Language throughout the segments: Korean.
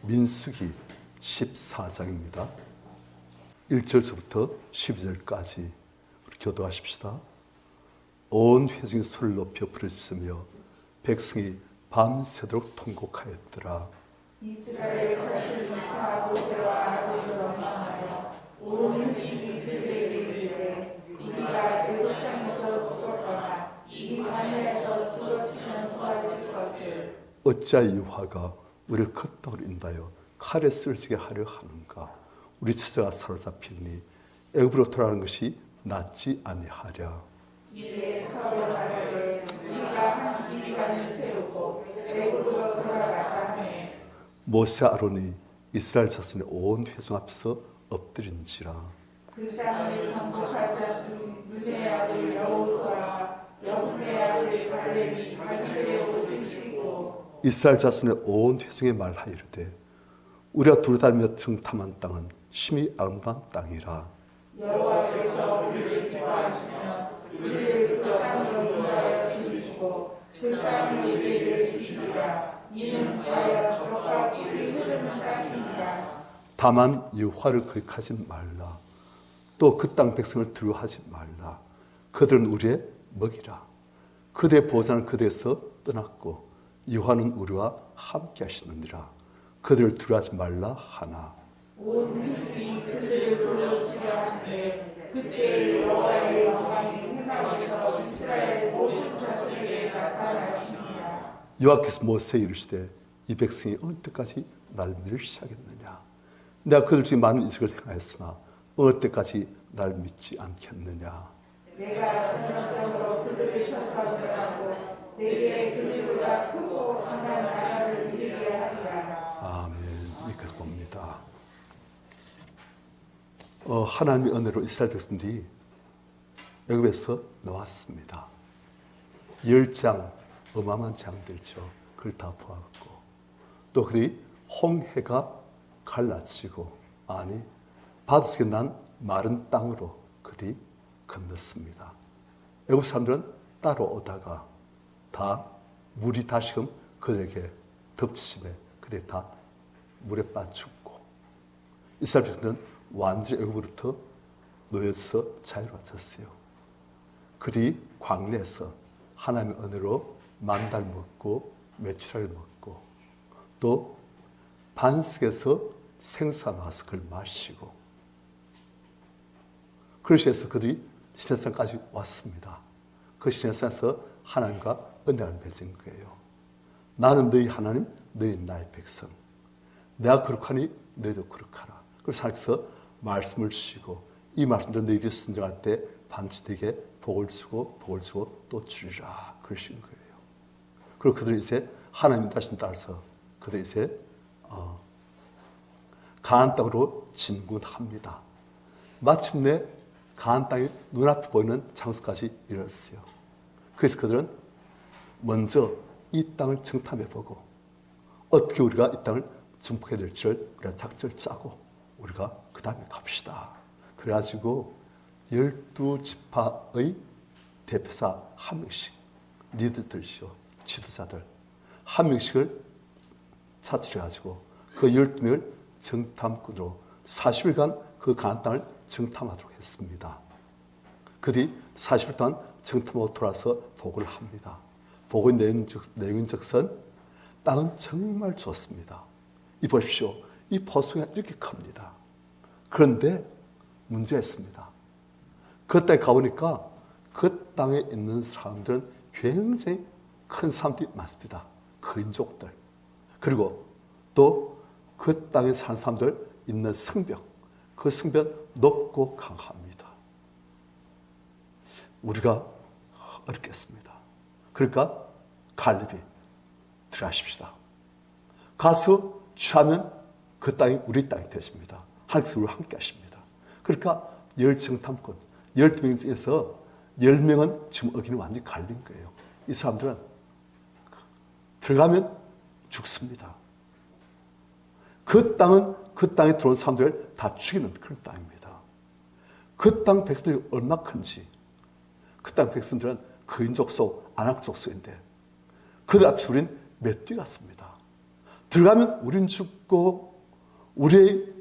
민수기 14장입니다. 1절서부터 12절까지 우리 교도하십시다. 온 회중이 소리를 높여 부르짖으며 백성이 밤새도록 통곡하였더라. 이스라엘 자손이 다 모세와 아론을 원망하여 온 회중이 그들에게 이르되 우리가 애굽 땅에서 죽었거나 이 광야에서 죽었으면 좋았을 것을 어찌하여 여호와가 우리를 그 땅으로 인도하여 칼에 쓰러지게 하려 하는가. 우리 처자가 사로잡히니 애굽으로 돌아가는 것이 낫지 아니하랴. 이에 서로 말하되 우리가 한 지휘관을 세우고 애굽으로 돌아가자 하매 모세 아론이 이스라엘 자손의 온 회중 앞에서 엎드린지라. 그 땅을 정복하자 중 눈의 아들 여호수아와 여분의 아들 갈렙이 자기들의 옷을 찢고 이스라엘 자손의 온 회중에 말하여 이르되 우리가 두루다니며 정탐한 땅은 심히 아름다운 땅이라. 여호와께서 우리를 기뻐하시며 우리를 그 땅으로 인도하여 주시고 그 땅을 우리에게 주시리라. 이는 과연 젖과 꿀이 흐르는 땅이니라. 다만 여호와를 거역하지 말라. 또 그 땅 백성을 두려워하지 말라. 그들은 우리의 먹이라. 그들의 보호자는 그들에서 떠났고 여호와는 우리와 함께 하시느니라. 그들을 두려워하지 말라 하나. 온 회중이 그들을 불러치려 하는데 그때 여호와의 영광이 회막에서 이스라엘 모든 자손에게 나타나시니라. 여호와께서 모세에 이르시되 이 백성이 어느 때까지 날 멸시하겠느냐. 내가 그들 중에 많은 이적을 행하였으나 어느 때까지 날 믿지 않겠느냐. 내가 전염병으로 그들을 쳤사오더라도 내게 그들보다 크고 강한 나라를 이르게 하리라. 아멘. 이렇게 봅니다. 하나님의 은혜로 이스라엘 백성들이 애굽에서 나왔습니다. 10장 어마어마한 장들죠. 그걸 다 보았고 또 그들이 홍해가 갈라치고 아니 바닷속에 난 마른 땅으로 그들이 건넜습니다. 애굽 사람들은 따라오다가 다 물이 다시금 그들에게 덮치심에 그들이 다 물에 빠져 죽고 이스라엘 백성들은 완전히 애굽으로부터 놓여서 자유로워졌어요. 그들이 광야에서 하나님의 은혜로 만달 먹고 메추라기를 먹고 또 반석에서 생수가 나와서 그걸 마시고 그것이 해서 그들이 시내산까지 왔습니다. 그 시내산에서 하나님과 은혜를 맺은 거예요. 나는 너희 하나님, 너희 나의 백성. 내가 거룩하니 너희도 거룩하라. 그래서 하나님께서 말씀을 주시고 이 말씀대로 너희들이 순종할 때 반드시 너에게 복을 주고 또 주리라. 그러신 거예요. 그리고 그들이 이제 하나님 다신 따라서 그들이 이제 가나안 땅으로 진군합니다. 마침내 가나안 땅이 눈앞에 보이는 장소까지 이르렀어요. 그래서 그들은 먼저 이 땅을 정탐해보고 어떻게 우리가 이 땅을 정복해야 될지를 우리가 작전을 짜고 우리가 그 다음에 갑시다. 그래가지고 12지파의 대표사 한 명씩 리더들이죠. 지도자들 한 명씩을 차출해가지고 그 12명을 정탐꾼으로 40일간 그 가나안 땅을 정탐하도록 했습니다. 그들이 40일 동안 정탐하고 돌아서 보고를 합니다. 보고의 내용인즉슨 땅은 정말 좋습니다. 이 보십시오. 이 포수가 이렇게 큽니다. 그런데 문제가 있습니다. 그 땅에 가보니까 그 땅에 있는 사람들은 굉장히 큰 사람들이 많습니다. 거인족들. 그리고 또 그 땅에 사는 사람들 있는 성벽. 그 성벽 높고 강합니다. 우리가 어렵겠습니다. 그러니까 갈렙이 들어가십시다. 가서 취하면 그 땅이 우리 땅이 되십니다. 하나님께서 우리와 함께 하십니다. 그러니까 10정탐꾼 12명 중에서 10명은 지금 여기는 완전히 갈린 거예요. 이 사람들은 들어가면 죽습니다. 그 땅은 그 땅에 들어온 사람들을 다 죽이는 그런 땅입니다. 그 땅 백성들이 얼마나 큰지 그 땅 백성들은 거인족 속 아낙족 속인데 그들 앞에서 우린 맷뒤 같습니다. 들어가면 우린 죽고 우리의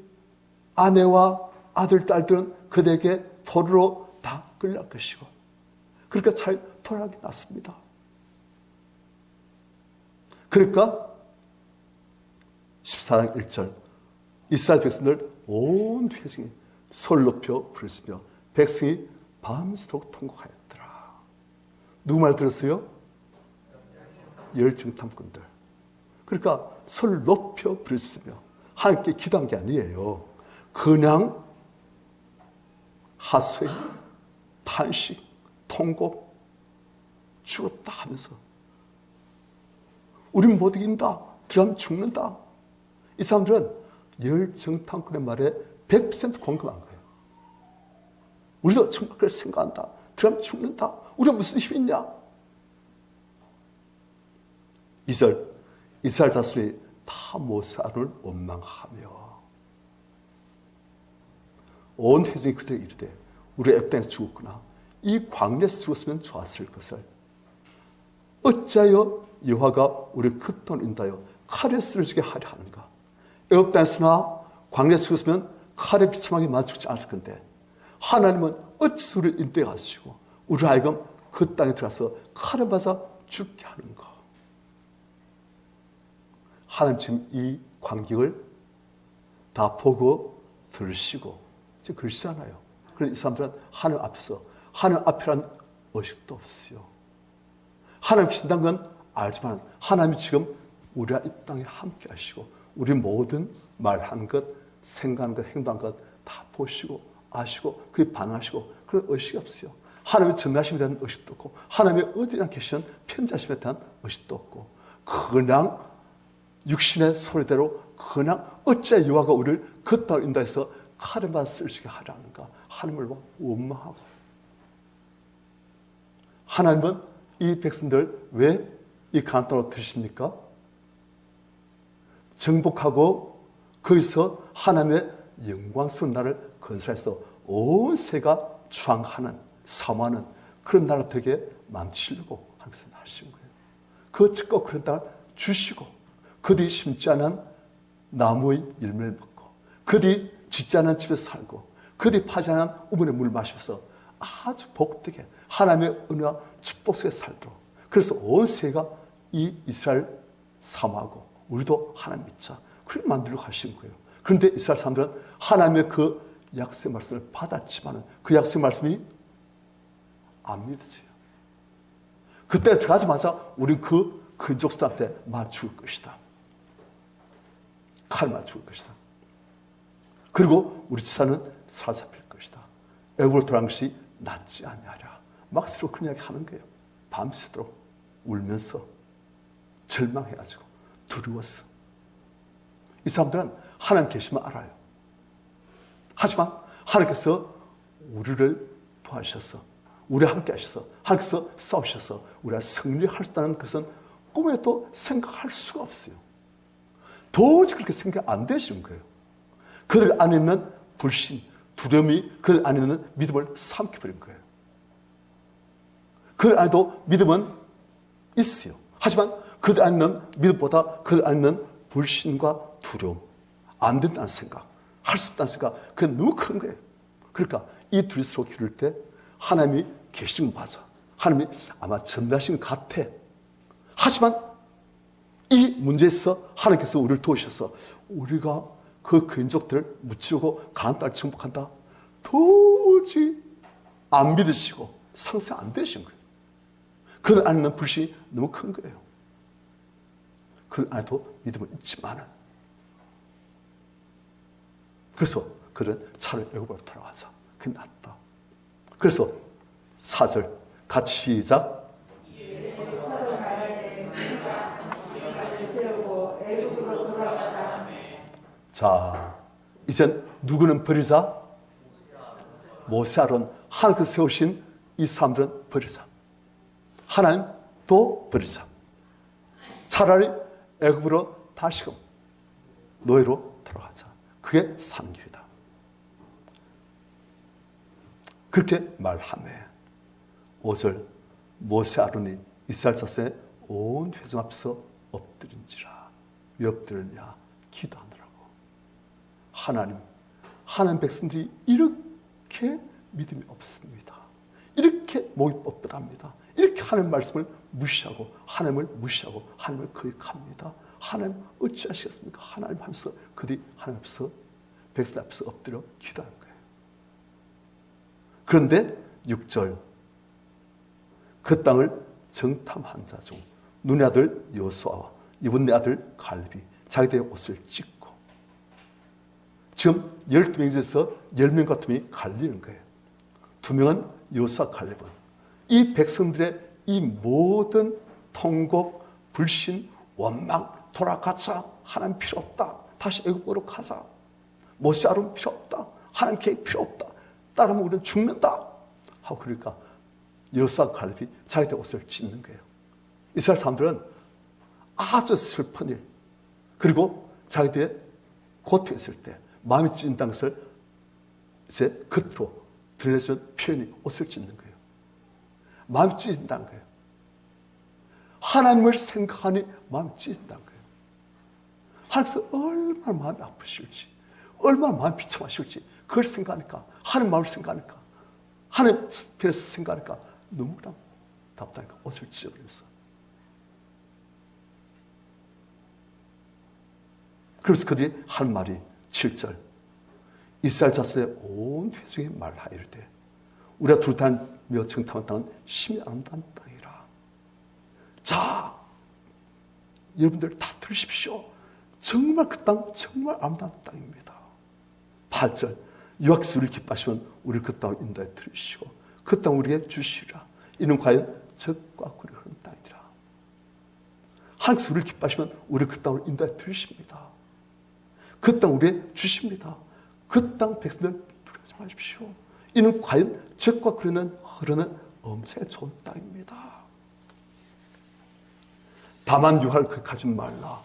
아내와 아들, 딸들은 그들에게 포로로 다 끌려갈 것이고 그러니까 잘 돌아가게 낫습니다. 그러니까 14장 1절 이스라엘 백성들 온 회중이 소리를 높여 부르시며 백성이 밤새도록 통곡하였더라. 누구 말 들었어요? 열정탐꾼들. 그러니까 소리를 높여 부르시며 하나님께 기도한 게 아니에요. 그냥 하소연, 탄식, 통곡, 죽었다 하면서 우린 못 이긴다. 들어가면 죽는다. 이 사람들은 열정탐꾼의 말에 100% 공감한 거예요. 우리도 정말 그렇게 생각한다. 들어가면 죽는다. 우리가 무슨 힘이 있냐? 2절 이스라엘 자손이 다 모세 아론을 원망하며 온 회중이 그들에게 이르되 우리 애굽 땅에서 죽었구나. 이 광야에서 죽었으면 좋았을 것을 어찌하여 여호와가 우리를 그 땅으로 인도하여 칼에 쓰러지게 하려 하는가. 애굽 땅에서나 광야에서 죽었으면 칼에 비참하게 맞아 죽지 않을 건데 하나님은 어찌 우리를 인도해 가시고 우리를 하여금 그 땅에 들어가서 칼에 맞아 죽게 하는가. 하나님 지금 이 광경을 다 보고 들으시고 지금 그러시잖아요. 그래서 이 사람들은 하나님 앞에서 하나님 앞이란 의식도 없어요. 하나님 계신다는 건 알지만 하나님이 지금 우리와 이 땅에 함께 하시고 우리 모든 말하는 것, 생각하는 것, 행동하는 것 다 보시고 아시고 그에 반응하시고 그런 의식이 없어요. 하나님의 전능하심에 대한 의식도 없고 하나님의 어디나 계시는 편지하심에 대한 의식도 없고 그냥 육신의 소리대로 그냥 어째 여호와가 우리를 그 땅으로 인도해서 칼에 맞아 쓰러지게 하라는가. 하나님을 원망하고 하나님은 이 백성들 왜 이 가나안 땅으로 들이십니까? 정복하고 거기서 하나님의 영광스러운 나라를 건설해서 온 세가 추앙하는 사모하는 그런 나라 되게 만드시려고 하나님께서 하신 거예요. 그 측과 그런 땅을 주시고 그들이 심지 않은 나무의 열매를 먹고 그들이 짓지 않은 집에서 살고 그들이 파지 않은 우물의 물을 마셔서 아주 복되게 하나님의 은혜와 축복 속에 살도록 그래서 온 세가 이 이스라엘 사모하고 우리도 하나님 믿자 그렇게 만들려고 하신 거예요. 그런데 이스라엘 사람들은 하나님의 그 약속의 말씀을 받았지만 그 약속의 말씀이 안 믿어져요. 그때 들어가자마자 우리는 그 근족들한테 맞출 것이다. 칼 맞출 것이다. 그리고 우리 지사는 사로잡힐 것이다. 애굽으로 돌아간 것이 낫지 아니하랴. 막 서로 그런 이야기 하는 거예요. 밤새도록 울면서 절망해가지고 두려웠어. 이 사람들은 하나님 계시면 알아요. 하지만 하나님께서 우리를 도와주셔서 우리와 함께 하셔서 하나님께서 싸우셔서 우리가 승리할 수 있다는 것은 꿈에도 생각할 수가 없어요. 도저히 그렇게 생각 안 되시는 거예요. 그들 안에 있는 불신, 두려움이 그들 안에 있는 믿음을 삼켜버린 거예요. 그들 안에도 믿음은 있어요. 하지만 그들 안에 있는 믿음보다 그들 안에 있는 불신과 두려움, 안 된다는 생각, 할 수 없다는 생각, 그게 너무 큰 거예요. 그러니까 이 둘이 서로 기를 때 하나님이 계신 거 맞아. 하나님이 아마 전달하신 것 같아. 하지만 이 문제에서 하나님께서 우리를 도우셔서 우리가 그 근족들을 무찌우고 가나안 땅을 정복한다. 도저히 안 믿으시고 상상 안 되신 거예요. 그들 안에 있는 불신이 너무 큰 거예요. 그 안에도 믿음은 있지만은 그래서 그들은 차라리 애굽으로 돌아가자. 그게 낫다. 그래서 4절 같이 시작. 자, 이제 누구는 버리자? 모세 아론 하나님께서 세우신 이 사람들은 버리자. 하나님도 버리자. 차라리 애굽으로 다시금 노예로 들어가자. 그게 산 길이다. 그렇게 말하며 5절 모세 아론이 이스라엘 자손의 온 회중 앞에서 엎드린지라. 왜 엎드렸냐? 기도하느라고. 하나님 백성들이 이렇게 믿음이 없습니다. 이렇게 목이 뻣뻣합니다. 이렇게 하나님 말씀을 무시하고 하나님을 무시하고 하나님을 거역합니다. 하나님 어찌하시겠습니까? 하나님 하면서 그들이 하나님 앞에서 백성 앞에서 엎드려 기도하는 거예요. 그런데 6절 그 땅을 정탐한 자 중 눈의 아들 여호수아와 이분의 아들 갈렙이 자기들의 옷을 찢고 지금 12명 중에서 10명과 2명이 갈리는 거예요. 2명은 여호수아 갈렙은 이 백성들의 이 모든 통곡, 불신, 원망, 돌아가자, 하나님 필요 없다, 다시 애굽으로 가자, 모세 아론 필요 없다, 하나님 계획 필요 없다, 따르면 우리는 죽는다 하고 그러니까 여호수아 갈렙이 자기들 옷을 찢는 거예요. 이스라엘 사람들은 아주 슬픈 일 그리고 자기들의 고통했을 때 마음이 찢는다는 것을 이제 겉으로 드러내준 표현이 옷을 찢는 거예요. 마음이 찢는다는 거예요. 하나님을 생각하니 마음이 찢는다는 거예요. 하나님께서 얼마나 마음이 아프실지 얼마나 마음이 비참하실지 그걸 생각하니까 하나님 마음을 생각하니까 하나님 편에서 생각하니까 너무나 답답하니까 옷을 찢어버렸어. 그래서 그들이 한 말이 7절 이스라엘 자손의 온 회중이 말하이르되 우리가 두루다니며 정탐한 땅은 심히 아름다운 땅이라. 자 여러분들 다 들으십시오. 정말 그 땅 정말 아름다운 땅입니다. 8절 여호와께서 우리를 기뻐하시면 우리를 그 땅을 인도해 들으시고 그 땅 우리에게 주시리라. 이는 과연 젖과 꿀이 흐르는 땅이라. 하나님께서 우리를 기뻐하시면 우리를 그 땅을 인도해 들으십니다. 그 땅 우리에게 주십니다. 그 땅 백성들 두려워하지 마십시오. 이는 과연 젖과 꿀이 흐르는 엄청나게 좋은 땅입니다. 다만 유할 그하지 말라.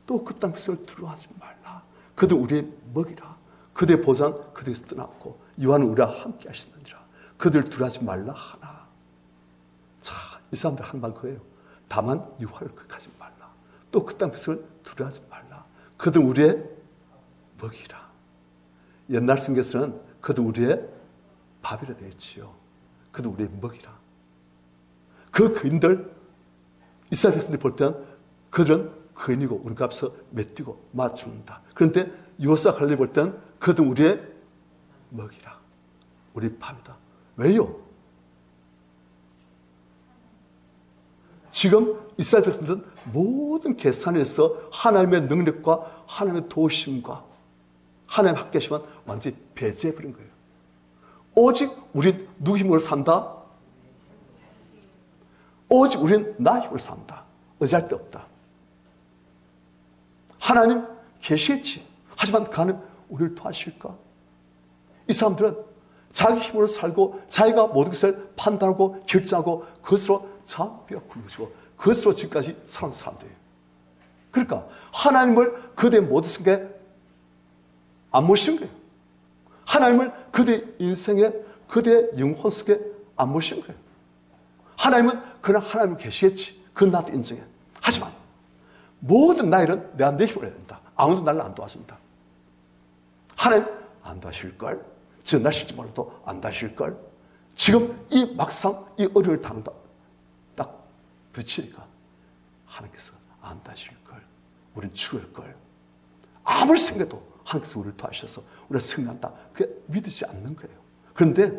또 그 땅 백성을 두려워하지 말라. 그들 우리의 먹이라. 그들의 보장 그들에서 떠났고 유하는 우리와 함께 하시느니라. 그들 두려워하지 말라 하나. 자, 이 사람들 한 말 그예요. 다만 유할 그하지 말라. 또 그 땅 백성을 두려워하지 말라. 그들 우리의 먹이라. 옛날 성경에서는 그들 우리의 밥이라 되어 있지요. 그들 우리의 먹이라. 그 거인들 이스라엘 백성들이 볼 때는 그들은 거인이고 우리가 앞서 맺뛰고 맞춘다. 그런데 여호수아 갈렙이 볼 때는 그들 우리의 먹이라. 우리 밥이다. 왜요? 지금 이스라엘 백성들은 모든 계산에서 하나님의 능력과 하나님의 도우심과 하나님의 함께하심은 완전히 배제해버린 거예요. 오직 우리 누구 힘으로 산다? 오직 우리는 나 힘으로 산다. 의지할 데 없다. 하나님 계시겠지. 하지만 그 하나님 우리를 도와주실까? 이 사람들은 자기 힘으로 살고 자기가 모든 것을 판단하고 결정하고 그것으로 자비와 굴리고 그것으로 지금까지 살아온 사람들이에요. 그러니까 하나님을 그들의 모든 생각에 안 모시는 거예요. 하나님을 그들의 인생에 그들의 영혼 속에 안 모시는 거예요. 하나님은 그냥 하나님을 계시겠지. 그건 나도 인정해. 하지만 모든 나일은 내가 내 힘으로 해야 된다. 아무도 나를 안 도와준다. 하나님 안 도와주실걸? 저 날실지 몰라도 안 도와주실걸? 지금 이 막상 이 어려울 당도 딱 붙이니까 하나님께서 안 도와주실걸? 우린 죽을걸? 아무리 생각해도 하나님께서 우리를 도와주셔서 우리가 승리한다. 그게 믿지 않는 거예요. 그런데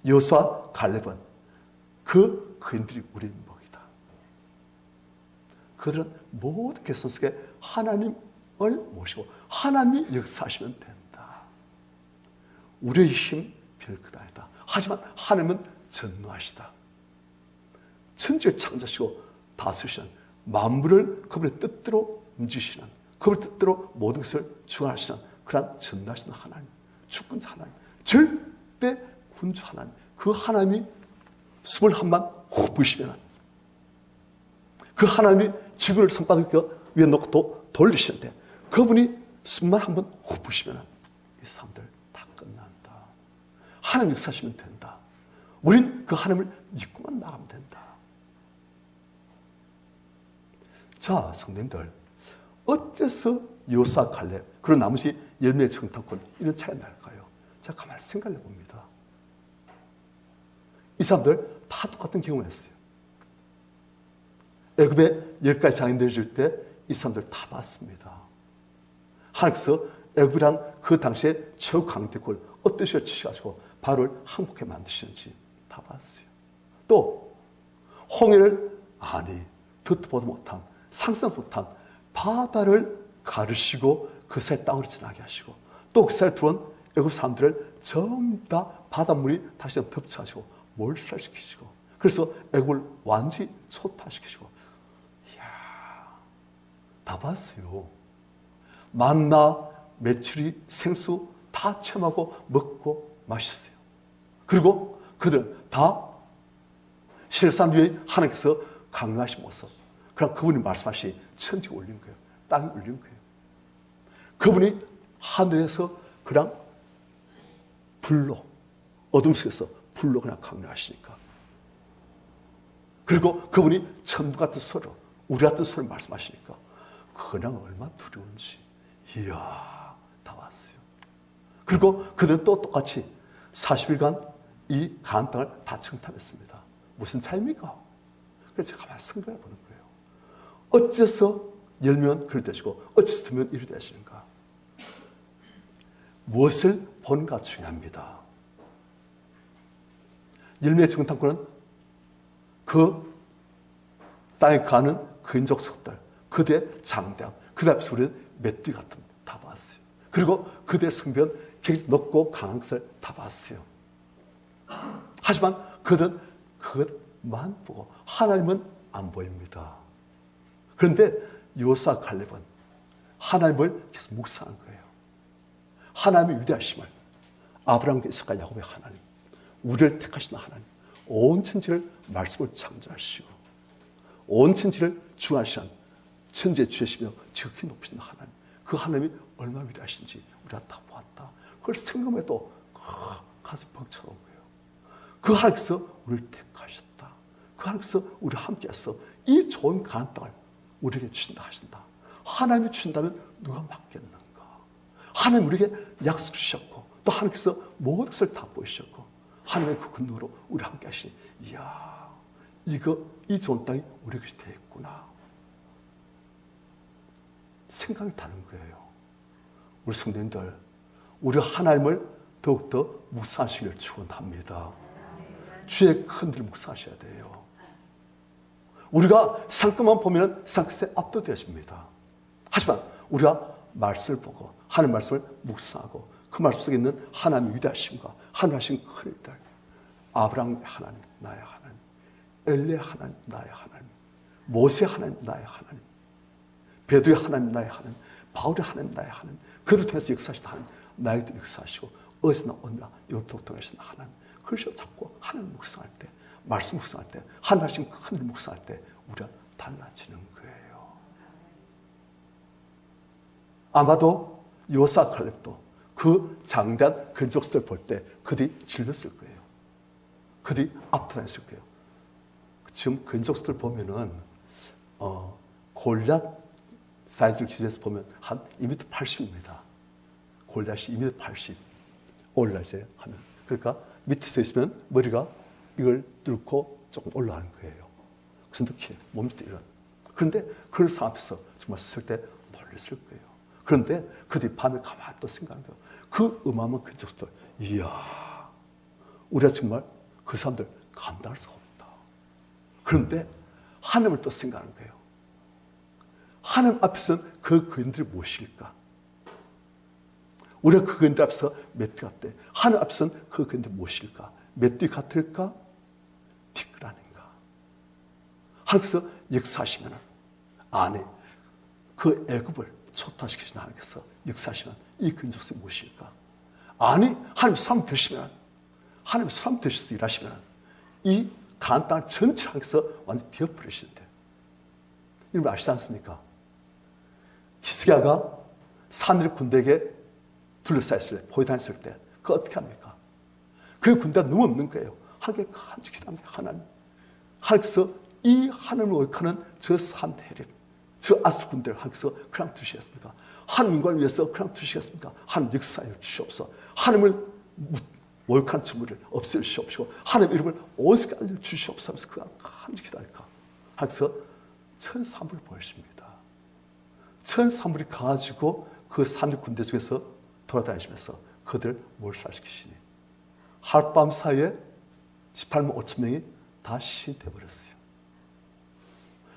여호수아 갈렙은 그 거인들이 우리의 먹이다. 그들은 모든 계산 속에 하나님을 모시고 하나님이 역사하시면 된다. 우리의 힘 별것 아니다. 하지만 하나님은 전능하시다. 천지를 창조하시고 다스리시는 만물을 그분의 뜻대로 움직이시는 그분의 뜻대로 모든 것을 주관하시는 그런 전능하신 하나님, 주권자 하나님, 절대 군주 하나님, 그 하나님이 21만 호 부으시면 그 하나님이 지구를 손바닥 위에 놓고 또 돌리시는데 그분이 숨만 한번 호 부으시면 이 사람들 다 끝난다. 하나님 역사하시면 된다. 우린 그 하나님을 믿고만 나가면 된다. 자, 성도님들, 어째서 요수와 갈렙, 그리고 나머지 열매의 정탐꾼 이런 차이가 날까요? 제가 가만히 생각해 봅니다. 이 사람들 다 똑같은 경험을 했어요. 애굽에 10가지 장인들이 줄 때 이 사람들 다 봤습니다. 하나님께서 애굽이란 그 당시에 최고 강대국을 어떤 식으로 치셔가지고 바로를 항복해 만드시는지 다 봤어요. 또 홍해를 듣도 보도 못한, 상상도 못한 바다를 가르시고 그 사이 땅으로 지나게 하시고, 또 그 사이에 들어온 애굽 사람들을 전부 다 바닷물이 다시 덮쳐가지고 몰살시키시고, 그래서 애굽을 완전히 초토화시키시고, 이야, 다 봤어요. 만나, 메추리, 생수 다 체험하고 먹고 마셨어요. 그리고 그들 다 실산 위에 하나님께서 강요하신 모습, 그럼 그분이 말씀하시 천지가 올린 거예요. 땅이 올린 거예요. 그분이 하늘에서 그냥 불로, 어둠 속에서 불로 그냥 강요하시니까. 그리고 그분이 천부 같은 소리로, 우리 같은 소리를 말씀하시니까 그냥 얼마나 두려운지. 이야, 다 왔어요. 그리고 그들은 또 똑같이 40일간 이 가나안 땅을 다 정탐했습니다. 무슨 차이입니까? 그래서 제가 가만히 생각해 보는 거예요. 어째서 열면 그리 되시고 어째서 두면 이리 되시는가? 무엇을 본가 중요합니다. 열매의 정탐꾼은 그 땅에 가는 근족 속들, 그대의 장대함, 그대 앞에서 우리는 맷뒤 같은 다 봤어요. 그리고 그대의 성변, 굉장히 높고 강한 것을 다 봤어요. 하지만 그들은 그것만 보고 하나님은 안 보입니다. 그런데 요수와 갈렙은 하나님을 계속 묵상한 거예요. 하나님의 위대하심을, 아브라함과 이삭과 야곱의 하나님, 우리를 택하신 하나님, 온 천지를 말씀을 창조하시고 온 천지를 주하시는 천지의 주시며 지극히 높으신 하나님, 그 하나님이 얼마나 위대하신지 우리가 다 보았다. 그걸 생각해도 가슴이 벅차오는 거예요. 그 하나님께서 우리를 택하셨다. 그 하나님께서 우리와 함께해서 이 좋은 가나안 땅을 우리에게 주신다 하신다. 하나님이 주신다면 누가 막겠는가? 하나님 우리에게 약속 주셨고 또 하나님께서 모든 것을 다 보이셨고 하나님의 그 근능으로 우리와 함께 하시니, 이야, 이 좋은 땅이 우리 것이 되었구나. 생각이 다른 거예요. 우리 성도님들, 우리 하나님을 더욱더 묵상하시기를 축원합니다. 주의 큰 일 묵상하셔야 돼요. 우리가 상급만 보면 상급에 압도되어집니다. 하지만 우리가 말씀을 보고 하나님 말씀을 묵상하고 그 말씀 속에 있는 하나님의 위대하심과 하나님 하신 큰 일들, 아브라함의 하나님 나의 하나님, 엘리의 하나님 나의 하나님, 모세의 하나님 나의 하나님, 베드로의 하나님 나의 하나님, 바울의 하나님 나의 하나님, 그들 통해서 역사하시는 하나님, 나에게도 역사하시고 어디서나 언제나 영토록 통하시는 하나님, 그것을 자꾸 하나님 묵상할 때, 말씀 묵상할 때, 하나님 하신 큰 일 묵상할 때 우리가 달라지는 거예요. 아마도 요사 칼렙도 그 장대한 근족들을 볼 때 그들이 질렸을 거예요. 그들이 압도당했을 거예요. 지금 근족들 보면은 골리앗 사이즈를 기준해서 보면 한 2m 80입니다. 골리앗이 2m 80 올라가세요 하면, 그러니까 밑에 있으면 머리가 이걸 뚫고 조금 올라가는 거예요. 그래서 이렇게 몸이 이런. 그런데 그런 상황 앞에서 정말 쓸 때 놀랐을 거예요. 그런데 그들이 밤에 가만히 또 생각하는 거예요. 그 어마어마한 근족들, 이야, 우리가 정말 그 사람들 감당할 수가 없다. 그런데 하나님을 또 생각하는 거예요. 하나님 앞에서는 그 그인들이 무엇일까? 우리가 그 그인들 앞에서 몇 띠 같대? 하나님 앞에서는 그 그인들이 무엇일까? 몇 띠 같을까? 티끌 아닌가? 하나님께서 역사하시면 안에 그 애굽을 초토화시키신 하나님께서 역사하시면 이 근족이 무엇일까? 아니, 하나님 사람 되시면, 하나님 사람 되셔서 일하시면 이 가나안 땅을 전체를 하나님께서 완전히 뒤엎으시는데, 여러분 아시지 않습니까? 히스기야가 사내립 군대에게 둘러싸였을 때, 포위당했을 때, 그거 어떻게 합니까? 그 군대가 너무 없는 거예요. 하나님께 간직히 합니다. 하나님. 하나님께서 이 하나님을 오역하는 저 사내립, 저 아수 군대를 하나님께서 그냥 두시겠습니까? 하나님을 위해서 그냥 두시겠습니까? 하나님 역사에 주시옵소서. 하나님을 모욕한 증거를 없애주시옵시고 하나님 이름을 온 세계에 알려주시옵소서 하면서 그가 간절히 기다릴까? 하면서 천사물을 보여줍니다. 천사물이 가지고 그 산적 군대 중에서 돌아다니시면서 그들을 몰살시키시니 하룻밤 사이에 18만 5천 명이 다 시인되어버렸어요.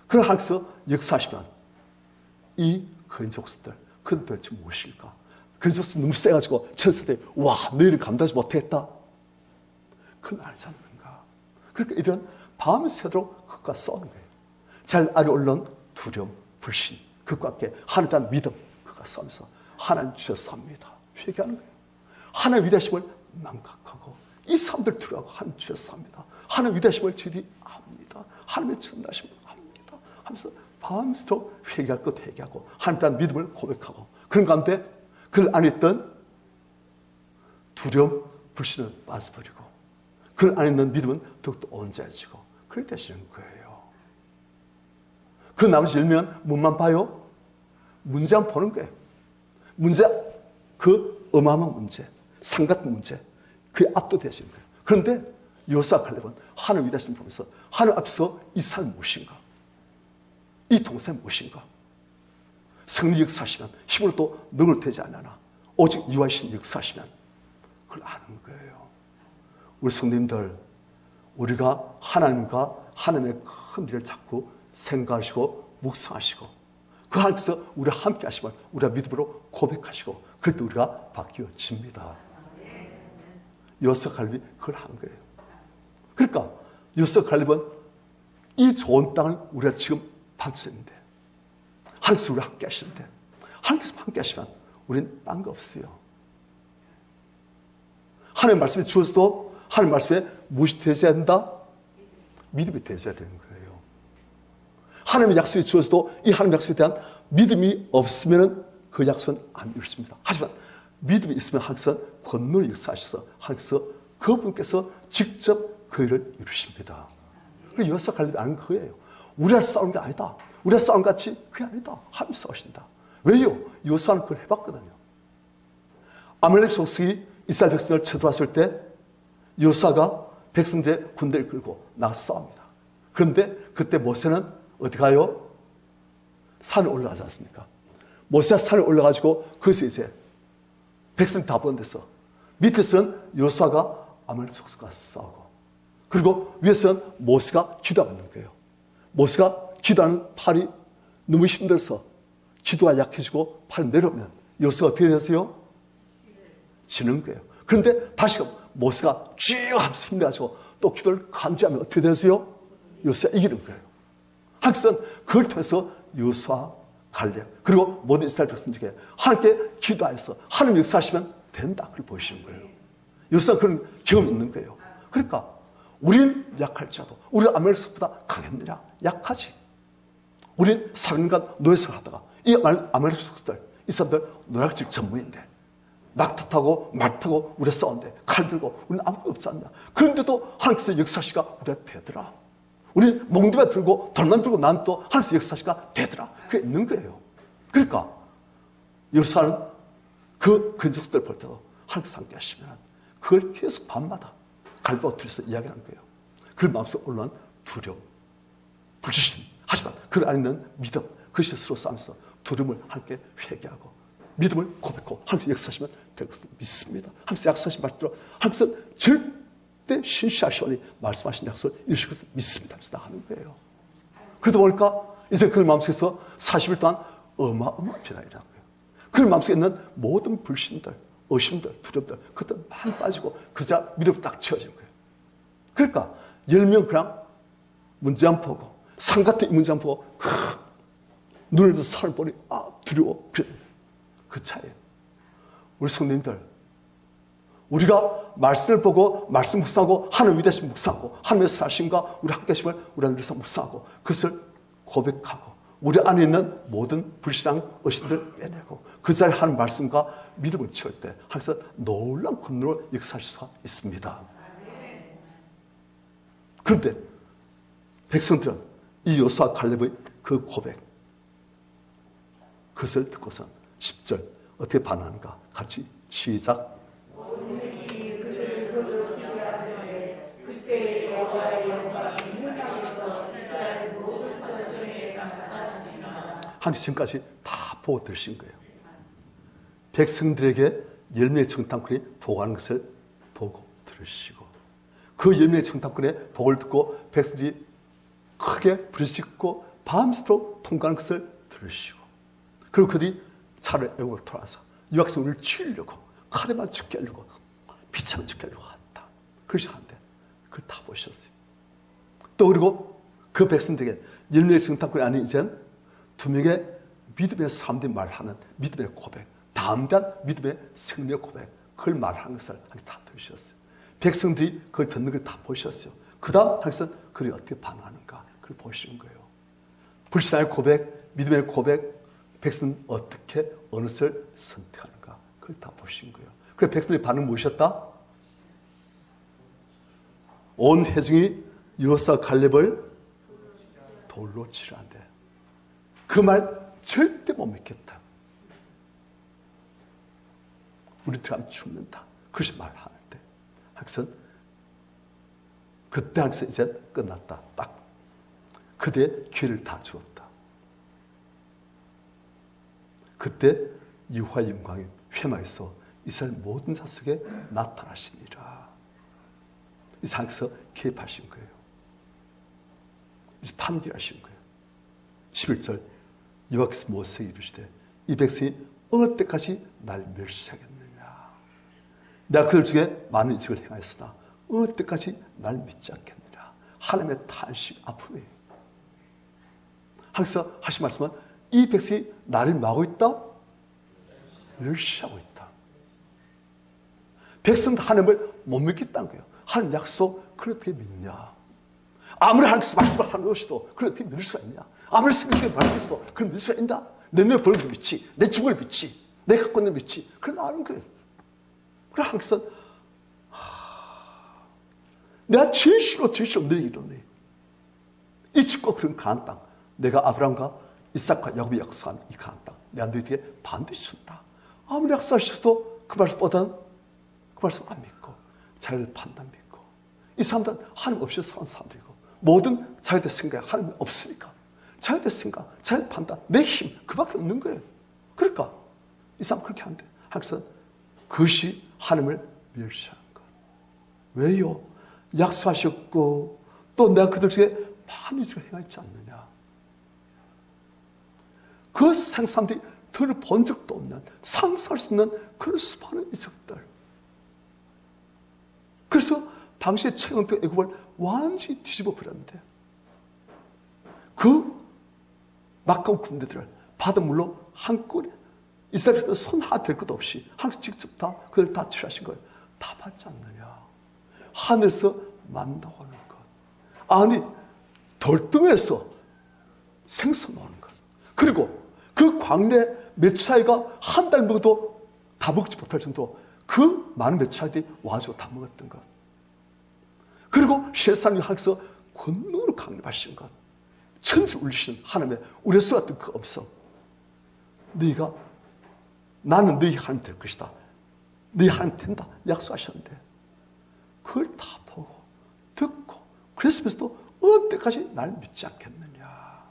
그걸 하나님께서 역사하시면 이 거인족수들 그들 도대체 무엇일까? 거인족수들 너무 세가지고 천사들이 와 너희를 감당하지 못하겠다. 그건 알지 않는가? 그러니까 이들은 밤새도록 그것과 싸우는 거예요. 잘 아래 올라온 두려움, 불신 그것과 함께 하나님에 대한 믿음 그것과 싸우면서 하나님 주셨습니다. 회개하는 거예요. 하나님의 위대하심을 망각하고 이 사람들 두려워하고 하나님 주셨습니다. 하나님의 위대하심을 저희들이 압니다. 하나님의 전능하심을 압니다. 하면서 밤새도록 회개할 것 회개하고 하나님에 대한 믿음을 고백하고 그런 가운데 그 안에 있던 두려움, 불신을 빠져버리고 그 안에 있는 믿음은 더욱더 온전해지고 그렇게 되시는 거예요. 그 나머지 열면 문만 봐요? 문제만 보는 거예요. 문제, 그 어마어마한 문제, 산 같은 문제, 그게 압도되시는 거예요. 그런데 요사 칼렙은 하나님 위대하심을 보면서 하나님 앞에서 이 사람이 무엇인가? 이 동생이 무엇인가? 성리 역사하시면 힘으로 또 능을 되지 않으나 오직 이와신 역사하시면 그걸 아는 거예요. 우리 성도님들 우리가 하나님과 하나님의 큰 일을 자꾸 생각하시고 묵상하시고 그 하나님께서 우리와 함께 하시면 우리가 믿음으로 고백하시고 그럴 때 우리가 바뀌어집니다. 요셉 갈렙이 그걸 한 거예요. 그러니까 요셉 갈렙은 이 좋은 땅을 우리가 지금 받을 수 있는데 하나님께서 우리와 함께 하시는데 하나님께서 함께 하시면 우리는 딴 거 없어요. 하나님의 말씀이 주어서도 하나님의 말씀에 무엇이 되어야 된다? 믿음이 되어야 되는 거예요. 하나님의 약속이 주어서도 이 하나님의 약속에 대한 믿음이 없으면 그 약속은 안 이루어집니다. 하지만 믿음이 있으면 하나님께서 권능을 역사하셔서 하나님께서 그분께서 직접 그 일을 이루십니다. 그리고 요셉 갈렙이 아는 거예요. 우리가 싸우는 게 아니다. 우리가 싸우는 것 같이 그게 아니다. 하나님 싸우신다. 왜요? 요셉은 그걸 해봤거든요. 아말렉 족속이 이스라엘 백성을 쳐들어왔을 때 요사가 백성들의 군대를 끌고 나가서 싸웁니다. 그런데 그때 모세는 어디 가요? 산에 올라가지 않습니까? 모세가 산에 올라가지고 거기서 이제 백성이 다 보는 데서 밑에서는 요사가 아말렉 족속과 싸우고 그리고 위에서는 모세가 기도하고 있는 거예요. 모세가 기도하는 팔이 너무 힘들어서 기도가 약해지고 팔이 내려오면 요사가 어떻게 되세요? 지는 거예요. 그런데 다시금 모세가 쥐 하면서 힘내가지고 또 기도를 간지하면 어떻게 되세요? 요사가 이기는 거예요. 하나님께서는 그걸 통해서 요수아 갈렙 그리고 모든 이스라엘 백성 중에 하나님께 기도하여서 하나님 역사하시면 된다. 그걸 보이시는 거예요. 요수아 그런 경험이 있는 거예요. 그러니까 우린 약할지라도 우리는 아말렉보다 강했느냐? 약하지. 우린 사람과 노예생활 하다가 이 아말렉 족속들 이 사람들 노략질 전문인데 낙타 타고 말 타고 우리가 싸우는데 칼 들고 우리는 아무것도 없지 않냐. 그런데도 하나님께서 역사시가 우리가 되더라. 우리는 몽둥이 들고 돌만 들고 난 또 하나님께서 역사시가 되더라. 그게 있는 거예요. 그러니까 요사는 그 근족들 볼 때도 하나님께서 함께 하시면 그걸 계속 밤마다 갈보가 둘이서 이야기하는 거예요. 그 마음속에 올라온 두려움, 불신심 하지만 그 안에 있는 믿음 그것이 서로 싸우면서 두려움을 함께 회개하고 믿음을 고백하고 하나님께서 역사하시면 될 것을 믿습니다. 하나님께서 약속하신 말대로 하나님께서 절대 신시하시오니 말씀하신 약속을 이루실 것을 믿습니다 하면서 나가는 거예요. 그러다 보니까 이제 그 마음속에서 40일 동안 어마어마한 변화가 일어난 거예요. 그 마음속에 있는 모든 불신들, 의심들, 두려움들 그것들 많이 빠지고 그자 믿음이 딱 채워진 거예요. 그러니까 10명 그냥 문제 안 보고 산 같은 이 문제 안 보고 눈을 들어서 산을 보니 두려워. 그 차이에요. 우리 성도님들 우리가 말씀을 보고 말씀 묵상하고 하나님 위대하신 묵상하고 하나님의 사심과 우리 함께 하심을 우리 안에 위해서 묵상하고 그것을 고백하고 우리 안에 있는 모든 불신앙 의심들 빼내고 그 자리에 하는 말씀과 믿음을 채울 때 항상 놀라운 권능으로 역사하실 수가 있습니다. 그런데 백성들은 이 요수아 갈렙의 그 고백 그것을 듣고선 10절 어떻게 반응하는가? 같이 시작. 하나님 지금까지 다 보고 들으신 거예요. 백성들에게 열매의 정탐꾼이 보고하는 것을 보고 들으시고 그 열매의 정탐꾼의 복을 듣고 백성들이 크게 부르짖고 밤새도록 통과하는 것을 들으시고 그리고 그들이 차를 애국으로 돌아와서 이 백성 우리를 치려고 칼에만 죽게 하려고 비참에 죽게 하려고 한다. 그러시 하는데 그걸 다 보셨어요. 또 그리고 그 백성들에게 열매의 정탐꾼이 아닌 이젠 두 명의 믿음의 사람들이 말하는 믿음의 고백, 담대한 믿음의 승리의 고백, 그걸 말하는 것을 하나님 다 들으셨어요. 백성들이 그걸 듣는 걸 다 보셨어요. 그 다음 하나님께서 그들이 어떻게 반응하는가 그걸 보시는 거예요. 불신앙의 고백, 믿음의 고백, 백성은 어떻게 어느 것을 선택하는가 그걸 다 보신 거예요. 그래서 백성들의 반응은 무엇이었다? 온 회중이 여호수아 갈렙을 돌로 치라는데 그 말 절대 못 믿겠다. 우리 들어가면 죽는다. 그것이 말하는데 하여튼 그때 하여튼 이제 끝났다. 딱 그대의 기회를 다 주었다. 그때 여호와의 영광이 회막에서 이스라엘 모든 자석에 나타나시니라. 이 상에서 개입하신 거예요. 이제 판결하신 거예요. 11절 여호와께서 모세에게 이르시되 이 백성이 어느 때까지 날 멸시하겠느냐. 내가 그들 중에 많은 이적을 행하였으나 어느 때까지 날 믿지 않겠느냐. 하나님의 탄식 아픔이에요. 하나님께서 하신 말씀은 이 백성이 나를 막고 있다? 멸시하고 있다. 백성도 하나님을 못 믿겠다는 거예요. 하나님 약속 그걸 어떻게 믿냐. 아무리 하나님께서 말씀을 하는 것이도 그걸 어떻게 믿을 수가 있냐. 아무리 성경에 말씀했어도 그걸 믿을 수가 있나. 내 눈에 보는 걸 믿지, 내 죽을 믿지, 내가 갖고 있는 걸 믿지. 그걸 아는 거예요. 그래 하나님께서 내가 제일 싫어 너 얘기로네. 이 집과 그런 가나안 땅, 내가 아브라함과 이삭과 야곱이 약속한 이 가나안 땅, 내가 너희에게 반드시 준다. 아무리 약속하셔도 그 말씀보다는 그 말씀 안 믿고 자기를 판단 믿고 이 사람들은 하나님 없이 사는 사람들이고 모든 자기들 생각에 하나님이 없으니까 자기들 생각, 자기들 판단, 내 힘 그밖에 없는 거예요. 그러니까 이 사람 그렇게 한대. 하여튼 그것이 하나님을 멸시한 것. 왜요? 약속하셨고 또 내가 그들 중에 많은 이적을 행하지 않느냐. 그 생사람들이 들어본 적도 없는 상상할 수 없는 그런 수많은 이적들. 그래서 당시에 최강대 애국을 완전히 뒤집어 버렸는데 그 막가운 군대들을 바다 물로 한꺼번에 이스라엘에서 손 하나 댈 것도 없이 하나님께서 직접 다 그걸 다 치료하신 거예요. 다 받지 않느냐. 하늘에서 만나고 오는 것. 아니 돌덩이에서 생선 오는 것. 그리고 그 광내 메추라기가 한 달 먹어도 다 먹지 못할 정도로 그 많은 메추라기들이 와서 다 먹었던 것. 그리고 세상에 하나님께서 권능으로 강림하신 것. 천지 울리시는 하나님의 우리의 수 같은 그 음성. 너희가 나는 너희 하나님 될 것이다. 너희 하나님 된다. 약속하셨는데 그걸 다 보고 듣고 그랬으면서도 어느 때까지 날 믿지 않겠느냐.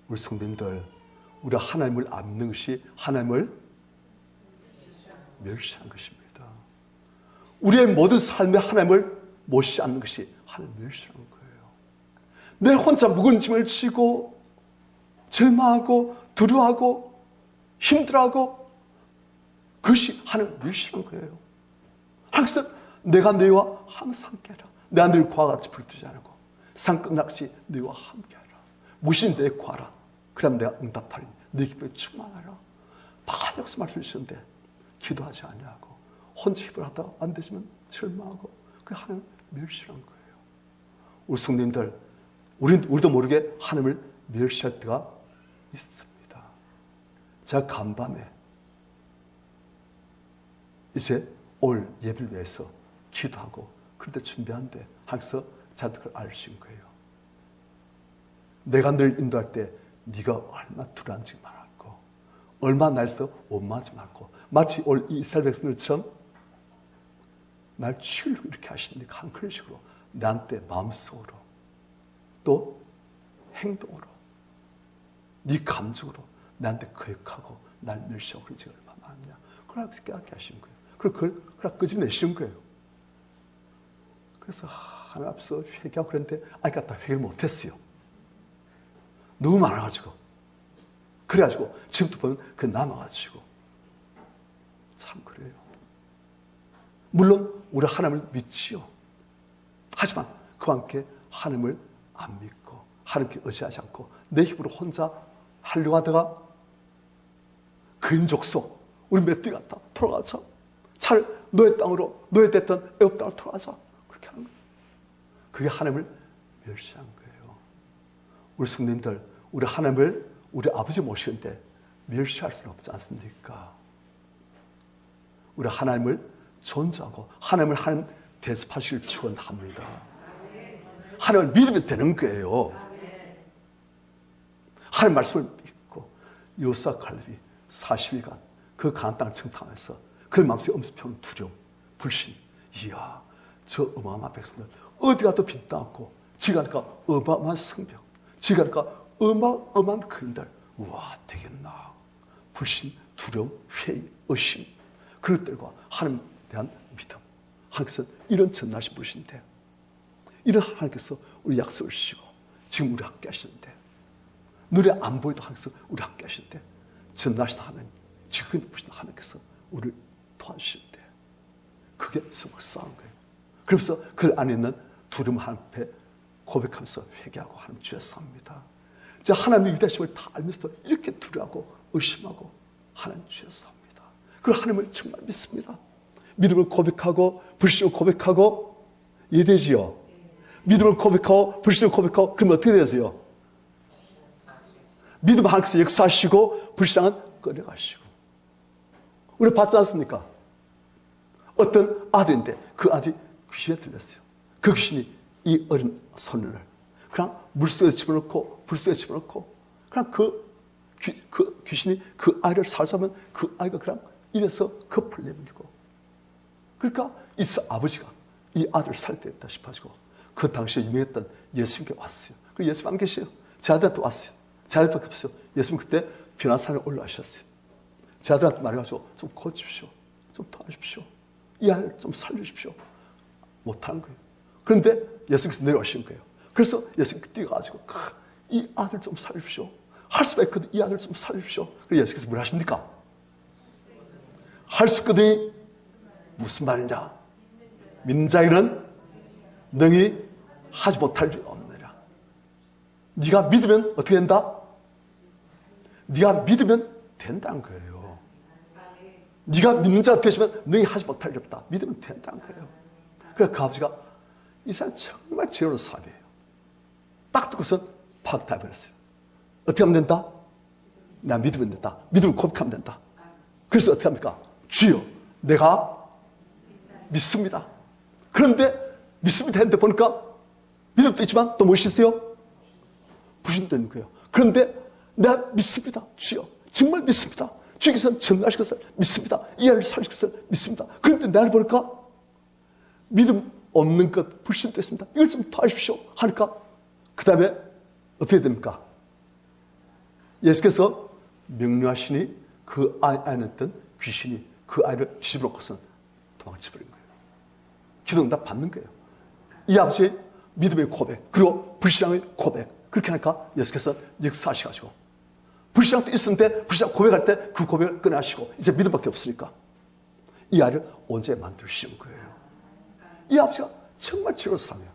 우리 성도님들 우리가 하나님을 안 믿는 것이 하나님을 멸시한 것입니다. 우리의 모든 삶에 하나님을 못시 않는 것이 하나님을 멸시한 거예요. 내 혼자 무거운 짐을 지고 절망하고 두려워하고 힘들어하고 그것이 하나님을 멸시한 거예요. 항상 내가 너희와 항상 함께하라. 내가 늘 구와 같이 불뜨지 않고 상 끝날시 너희와 함께하라. 무신 내 구하라. 그럼 내가 응답하리니 내 기쁨에 충만하라. 다 역사 말씀을 주셨는데 기도하지 아니하고 혼자 힘을 하다가 안 되지만 절망하고 그 하나님을 멸시한 거예요. 우리 성도님들 우리도 모르게 하나님을 멸시할 때가 있습니다. 제가 간밤에 이제 올 예배를 위해서 기도하고 그런데 준비하는데 하나님께서 저한테 그걸 알려주신 거예요. 내가 늘 인도할 때 네가 얼마나 두려운지 말았고 얼마나 나에서 원망하지 말고 마치 올 이스라엘 백성들처럼 날 죽이려고 이렇게 하십니까? 한 그런 식으로 나한테 마음속으로 또 행동으로 네 감정으로 나한테 거역하고 날 멸시하고 그런 지가 얼마나 많냐. 그걸 깨닫게 하시는 거예요. 그걸 끄집내시는 거예요. 그래서 하나님 앞에서 회개하고 그랬는데 아까 다 회개를 못했어요. 너무 많아가지고. 그래가지고 지금도 보면 그 남아가지고. 참 그래요. 물론 우리 하나님을 믿지요. 하지만 그와 함께 하나님을 안 믿고 하나님께 의지하지 않고 내 힘으로 혼자 하려고 하다가 근족속 우리 메뚜기 같다. 돌아가자. 차라리 노예 땅으로 노예됐던 애굽 땅으로 돌아가자. 그렇게 하는 거예요. 그게 하나님을 멸시한 거예요. 우리 성도님들 우리 하나님을 우리 아버지 모시는데 멸시할 수는 없지 않습니까? 우리 하나님을 존중하고 하나님을 하나님 대접하시길 축원합니다. 하나님을 믿으면 되는 거예요. 하나님 말씀을 믿고 여호수아 칼렙이 40일간 그 가나안 땅을 정탐하면서 그 마음속에 엄습해오는 두려움, 불신. 이야, 저 어마어마한 백성들 어디 가도 빈도 않고 지가 하니까 어마어마한 성벽, 지가 하니까 어마어마한 거인들. 우와, 되겠나. 불신, 두려움, 회의, 의심, 그런 것들과 하나님에 대한 믿음. 하나님께서 이런 전나신 분이신데 이런 하나님께서 우리 약속을 주시고 지금 우리 함께 하시는데 눈에 안 보이도 하나님께서 우리 함께 하시는데 전나신 하나님, 지금 보시는 하나님께서 우리를 도와주시는데 그게 정말 싸운 거예요. 그러면서 그 안에 있는 두려움 하나님 앞에 고백하면서 회개하고 하나님 주여 싸웁니다. 이제 하나님의 위대하심을 다 알면서도 이렇게 두려워하고 의심하고 하나님 주여 싸웁니다. 그리고 하나님을 정말 믿습니다. 믿음을 고백하고 불신을 고백하고 이해되지요? 믿음을 고백하고 불신을 고백하고 그러면 어떻게 되세요? 믿음 하나님께서 역사하시고 불신앙은 꺼내가시고. 우리 봤지 않습니까? 어떤 아들인데 그 아들이 귀신에 들렸어요. 그 귀신이 이 어린 소년을 그냥 물속에 집어넣고 불속에 집어넣고 그냥 그 귀신이 그 아이를 살살하면 그 아이가 그냥 입에서 거풀 내밀고. 그러니까 이 아버지가 이 아들을 살렸다 싶어지고 그 당시에 유명했던 예수님께 왔어요. 그리고 예수님 안 계세요. 제 아들한테 왔어요. 제 아들밖에 없어요. 예수님 그때 비난산에 올라가셨어요. 제 아들한테 말해가지고 좀 고치십시오. 좀 도와주십시오. 이 아이를 좀 살려주십시오. 못하는 거예요. 그런데 예수님께서 내려오신 거예요. 그래서 예수님께 뛰어가지고 이 아들 좀 살려주십시오. 할 수가 있거든. 이 아들 좀 살려주십시오. 그래서 예수님께서 뭘 하십니까? 할 수 있거든이 무슨 말이냐? 믿는 자에게는 능히 하지 못할 일이 없느니라. 네가 믿으면 어떻게 된다? 네가 믿으면 된다는 거예요. 네가 믿는 자가 되시면 능히 하지 못할 일이 없다. 믿으면 된다는 거예요. 그래서 그 아버지가 이 사람 정말 지혜로운 사람이에요. 딱 듣고선 팍 답해버렸어요. 어떻게 하면 된다? 나 믿으면 된다. 믿음을 고백하면 된다. 그래서 어떻게 합니까? 주여, 내가 믿습니다. 그런데 믿습니다 했는데 보니까 믿음도 있지만 또 무엇이 있어요? 불신도 있는 거예요. 그런데 내가 믿습니다. 주여, 정말 믿습니다. 주께서는 전능하실 것을 믿습니다. 이 아이를 살리실 것을 믿습니다. 그런데 나를 보니까 믿음 없는 것, 불신도 있습니다. 이걸 좀 도와주십시오 하니까 그 다음에 어떻게 됩니까? 예수께서 명령하시니 그 안에 있던 귀신이 그 아이를 뒤집어 놓고서 도망쳐버린 거예요. 기도응답 받는 거예요. 이 아버지의 믿음의 고백, 그리고 불신앙의 고백, 그렇게 하니까 예수께서 역사하셔가지고 불신앙도 있었는데 불신앙 고백할 때 그 고백을 꺼내시고 이제 믿음밖에 없으니까 이 아이를 언제 만드시는 거예요. 이 아버지가 정말 지혜로운 사람이에요.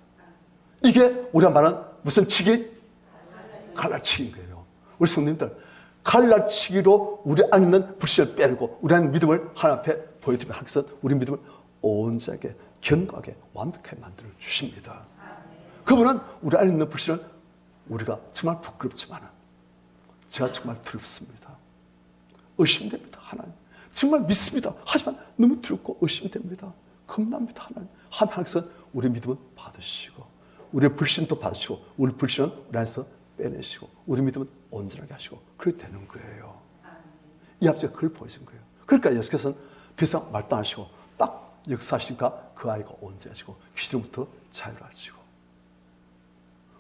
이게 우리가 말하는 무슨 치기? 갈라치기인 거예요. 우리 성도님들, 갈라치기로 우리 안에 있는 불신을 빼고 우리 안에 믿음을 하나님 앞에 보여드리면 하나님께서 우리 믿음을 온전하게 견고하게 완벽하게 만들어 주십니다. 그분은 우리 안에 있는 불신을 우리가 정말 부끄럽지만 제가 정말 두렵습니다. 의심됩니다. 하나님 정말 믿습니다. 하지만 너무 두렵고 의심됩니다. 겁납니다. 하나님께서 우리 믿음은 받으시고 우리의 불신도 받으시고 우리 불신은 우리 안에서 빼내시고 우리 믿음은 온전하게 하시고 그렇게 되는 거예요. 이 아버지가 그걸 보여준 거예요. 그러니까 예수께서는 더 이상 말도 안 하시고 딱 역사하시니까 그 아이가 온전해지고 귀신으로부터 자유하시고.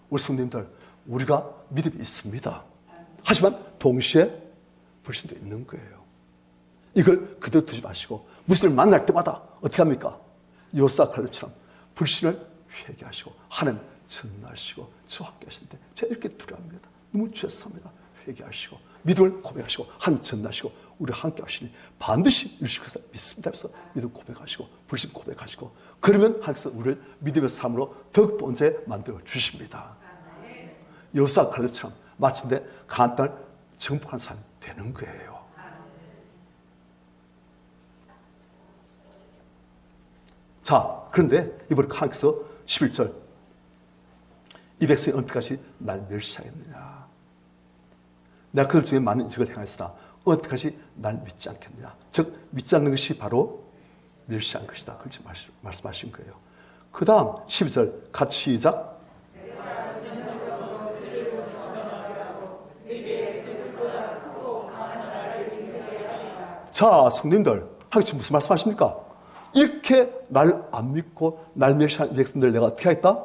우리 성도님들, 우리가 믿음이 있습니다. 하지만 동시에 불신도 있는 거예요. 이걸 그대로 두지 마시고 무슨 일 만날 때마다 어떻게 합니까? 요사 칼렙처럼 불신을 회개하시고 하나님 전하시고 저와 함께 하시는데 제가 이렇게 두려워합니다. 너무 죄송합니다. 회개하시고 믿음을 고백하시고 하나님 전하시고 우리 함께 하시니 반드시 이루실 것을 믿습니다. 그래서 믿음 고백하시고 불신 고백하시고 그러면 하나님께서 우리를 믿음의 삶으로 더욱더 온전히 만들어 주십니다. 요사 칼렙처럼 마침내 가나안 땅을 정복한 사람이 되는 거예요. 자, 그런데 이번에 하나님께서 11절 이 백성이 언제까지 날 멸시하겠느냐. 내가 그들 중에 많은 인식을 행하였으나 언제까지 날 믿지 않겠느냐. 즉 믿지 않는 것이 바로 멸시한 것이다. 그렇게 말씀하신 거예요. 그 다음 12절 같이 시작. 자, 성도님들, 하나님 무슨 말씀하십니까? 이렇게 날 안 믿고 날 멸시한 백성들 내가 어떻게 하겠다?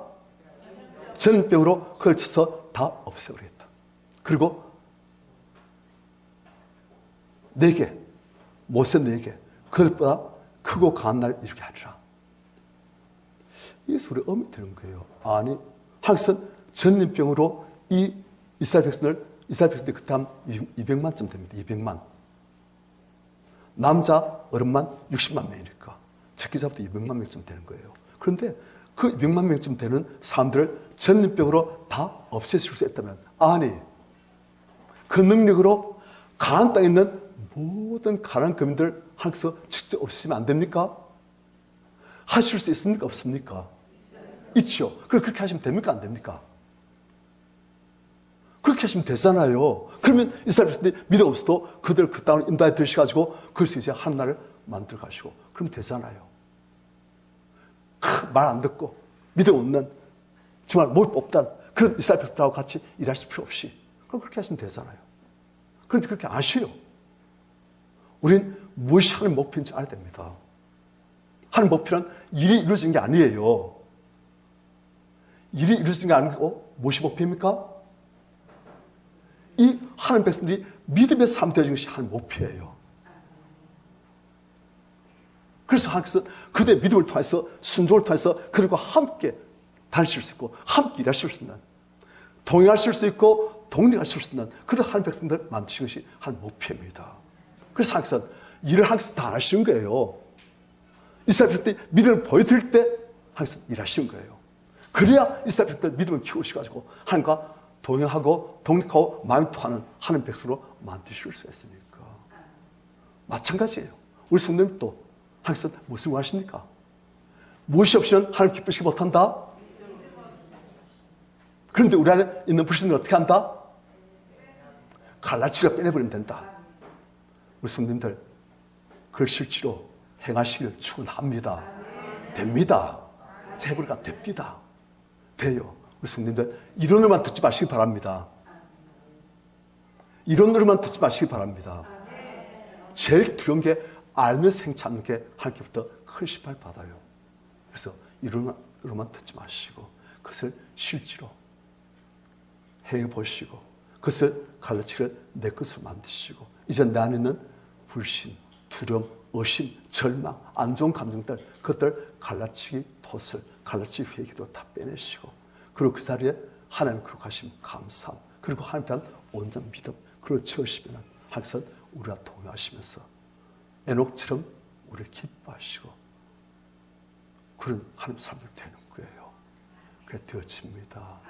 전병으로 그걸 쳐서 다 없애버리겠다. 그리고 내게, 모세 내게 그것보다 크고 강한 날 이렇게 하리라. 이게 소리 엄이 되는 거예요. 아니, 하나님께서는 전염병으로 이 이스라엘 백성들 그때 한 200만쯤 됩니다. 200만. 남자 어른만 60만 명이니까 적기자부터 200만 명쯤 되는 거예요. 그런데 그 200만 명쯤 되는 사람들을 전염병으로 다 없애실 수 있다면, 아니 그 능력으로 가나안 땅에 있는 모든 가나안 거민들 하나님께서 직접 없애시면 안 됩니까? 하실 수 있습니까? 없습니까? 있죠. 그렇게 하시면 됩니까? 안 됩니까? 그렇게 하시면 되잖아요. 그러면 이스라엘 백성들이 믿음 없어도 그들 그 땅을 인도해 들으셔가지고 그래서 이제 한 나라를 만들어 가시고 그러면 되잖아요. 말 안 듣고 믿음 없는 정말 못 뽑단 그런 이스라엘 백성들하고 같이 일하실 필요 없이 그럼 그렇게 하시면 되잖아요. 그런데 그렇게 안 하셔요. 우린 무엇이 하는 목표인지 알아야 됩니다. 하는 목표는 일이 이루어지는 게 아니에요. 일이 이루어지는 게 아니고 무엇이 목표입니까? 이 하나님 백성들이 믿음의 삶 되어진 것이 하나님 목표예요. 그래서 하나님께서 그들의 믿음을 통해서 순종을 통해서 그들과 함께 다니실 수 있고 함께 일하실 수 있는 동행하실 수 있고 독립하실 수 있는 그런 하나님 백성들을 만드신 것이 하나님 목표입니다. 그래서 하나님께서 일을 하나님께서 다 하시는 거예요. 이스라엘 백성들이 믿음을 보여드릴 때 하나님께서 일하시는 거예요. 그래야 이스라엘 백성들 믿음을 키우셔가지고 하나님과 동행하고 독립하고 마음 통하는 하나님 백성으로 만드실 수 있으니까. 마찬가지예요. 우리 성도님도 하나님께서 무슨 말 하십니까? 무엇이 없이는 하나님 기쁘시지 못한다? 그런데 우리 안에 있는 불신들은 어떻게 한다? 갈라치가 빼내버리면 된다. 우리 성도님들 그걸 실제로 행하시길 축원합니다. 됩니다. 제불가 됩니다. 돼요. 우리 성도님들 이론으로만 듣지 마시기 바랍니다. 이론으로만 듣지 마시기 바랍니다. 제일 두려운 게 알면서 행치 않는 게 하나님께부터 큰 심판을 받아요. 그래서 이론으로만 듣지 마시고 그것을 실제로 행해보시고 그것을 가르치기를 내 것으로 만드시고 이제 내 안에 있는 불신, 두려움, 의심, 절망, 안 좋은 감정들 그것들 갈라치기 돛을 갈라치기 회기도 다 빼내시고 그리고 그 자리에 하나님 거룩하심 감사함 그리고 하나님에 대한 온전 믿음 그리고 채우시면 항상 우리와 동행하시면서 에녹처럼 우리를 기뻐하시고 그런 하나님 사람들 되는 거예요. 그래 되어집니다.